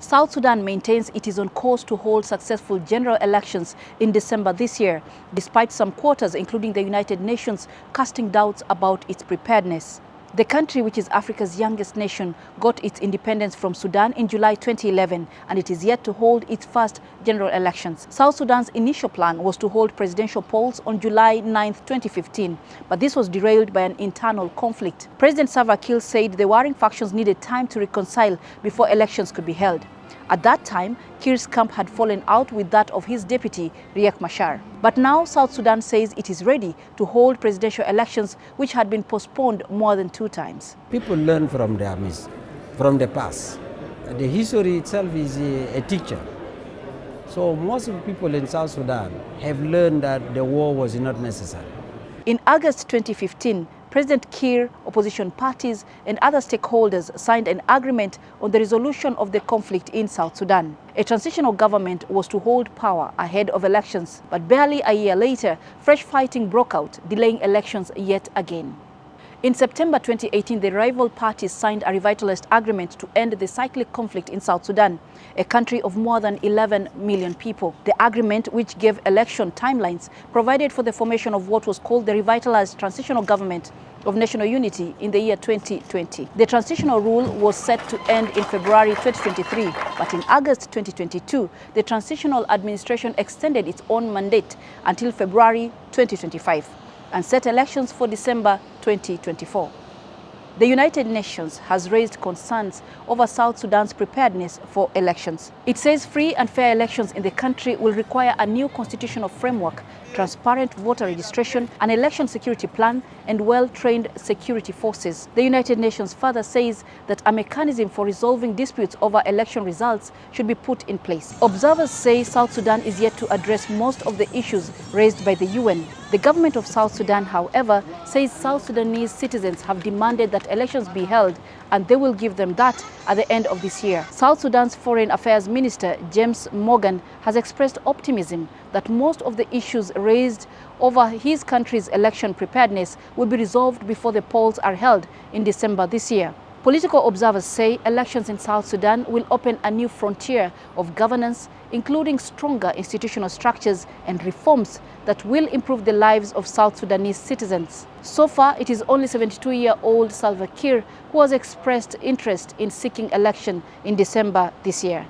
South Sudan maintains it is on course to hold successful general elections in December this year, despite some quarters, including the United Nations, casting doubts about its preparedness. The country, which is Africa's youngest nation, got its independence from Sudan in July 2011, and it is yet to hold its first general elections. South Sudan's initial plan was to hold presidential polls on July 9, 2015, but this was derailed by an internal conflict. President Salva Kiir said the warring factions needed time to reconcile before elections could be held. At that time, Kiir's camp had fallen out with that of his deputy, Riek Machar. But now South Sudan says it is ready to hold presidential elections, which had been postponed more than 2 times. People learn from their from the past. The history itself is a teacher. So most of the people in South Sudan have learned that the war was not necessary. In August 2015, President Kiir, opposition parties and other stakeholders signed an agreement on the resolution of the conflict in South Sudan. A transitional government was to hold power ahead of elections, but barely a year later, fresh fighting broke out, delaying elections yet again. In September 2018, the rival parties signed a revitalized agreement to end the cyclic conflict in South Sudan, a country of more than 11 million people. The agreement, which gave election timelines, provided for the formation of what was called the Revitalized Transitional Government of National Unity in the year 2020. The transitional rule was set to end in February 2023, but in August 2022, the transitional administration extended its own mandate until February 2025 and set elections for December 2024. The United Nations has raised concerns over South Sudan's preparedness for elections. It says free and fair elections in the country will require a new constitutional framework, transparent voter registration, an election security plan, and well-trained security forces. The United Nations further says that a mechanism for resolving disputes over election results should be put in place. Observers say South Sudan is yet to address most of the issues raised by the UN. The government of South Sudan, however, says South Sudanese citizens have demanded that elections be held, and they will give them that at the end of this year. South Sudan's Foreign Affairs Minister, James Morgan, has expressed optimism that most of the issues raised over his country's election preparedness will be resolved before the polls are held in December this year. Political observers say elections in South Sudan will open a new frontier of governance, including stronger institutional structures and reforms that will improve the lives of South Sudanese citizens. So far, it is only 72-year-old Salva Kiir who has expressed interest in seeking election in December this year.